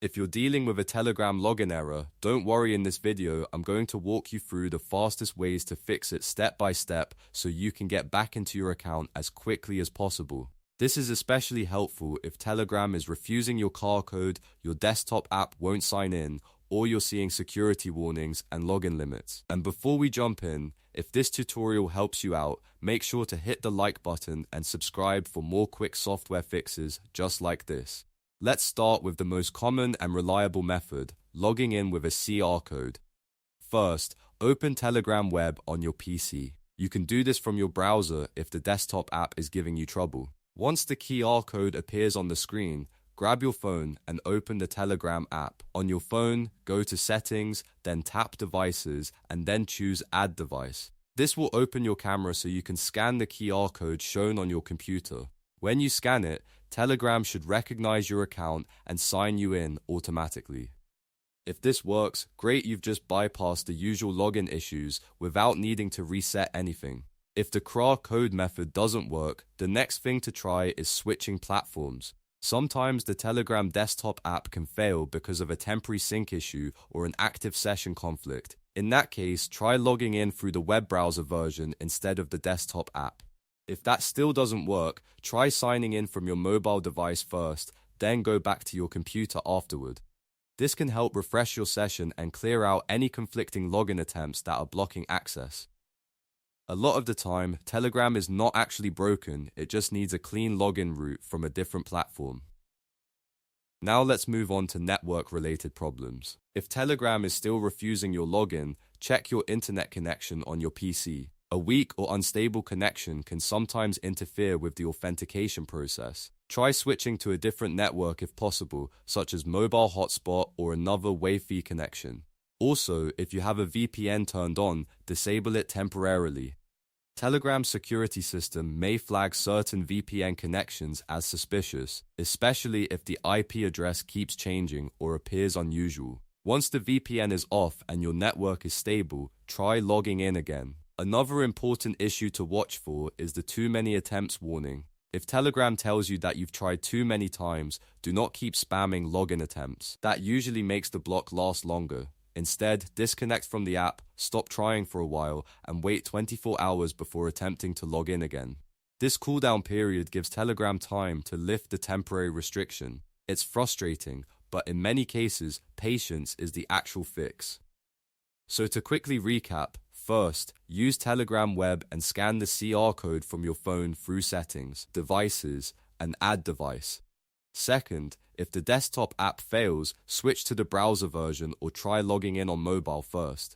If you're dealing with a Telegram login error, don't worry. In this video, I'm going to walk you through the fastest ways to fix it step by step so you can get back into your account as quickly as possible. This is especially helpful if Telegram is refusing your car code, your desktop app won't sign in, or you're seeing security warnings and login limits. And before we jump in, if this tutorial helps you out, make sure to hit the like button and subscribe for more quick software fixes just like this. Let's start with the most common and reliable method, logging in with a CR code. First, open Telegram Web on your PC. You can do this from your browser if the desktop app is giving you trouble. Once the QR code appears on the screen, grab your phone and open the Telegram app. On your phone, go to Settings, then tap Devices, and then choose Add Device. This will open your camera so you can scan the QR code shown on your computer. When you scan it, Telegram should recognize your account and sign you in automatically. If this works, great, you've just bypassed the usual login issues without needing to reset anything. If the QR code method doesn't work, the next thing to try is switching platforms. Sometimes the Telegram desktop app can fail because of a temporary sync issue or an active session conflict. In that case, try logging in through the web browser version instead of the desktop app. If that still doesn't work, try signing in from your mobile device first, then go back to your computer afterward. This can help refresh your session and clear out any conflicting login attempts that are blocking access. A lot of the time, Telegram is not actually broken, it just needs a clean login route from a different platform. Now let's move on to network-related problems. If Telegram is still refusing your login, check your internet connection on your PC. A weak or unstable connection can sometimes interfere with the authentication process. Try switching to a different network if possible, such as mobile hotspot or another Wi-Fi connection. Also, if you have a VPN turned on, disable it temporarily. Telegram's security system may flag certain VPN connections as suspicious, especially if the IP address keeps changing or appears unusual. Once the VPN is off and your network is stable, try logging in again. Another important issue to watch for is the too many attempts warning. If Telegram tells you that you've tried too many times, do not keep spamming login attempts. That usually makes the block last longer. Instead, disconnect from the app, stop trying for a while, and wait 24 hours before attempting to log in again. This cooldown period gives Telegram time to lift the temporary restriction. It's frustrating, but in many cases, patience is the actual fix. So to quickly recap, first, use Telegram Web and scan the CR code from your phone through Settings, Devices, and Add Device. Second, if the desktop app fails, switch to the browser version or try logging in on mobile first.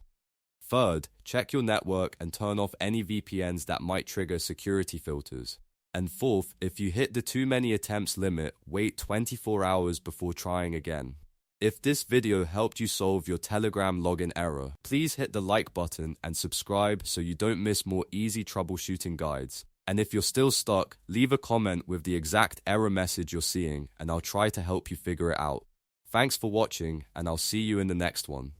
Third, check your network and turn off any VPNs that might trigger security filters. And fourth, if you hit the too many attempts limit, wait 24 hours before trying again. If this video helped you solve your Telegram login error, please hit the like button and subscribe so you don't miss more easy troubleshooting guides. And if you're still stuck, leave a comment with the exact error message you're seeing and I'll try to help you figure it out. Thanks for watching and I'll see you in the next one.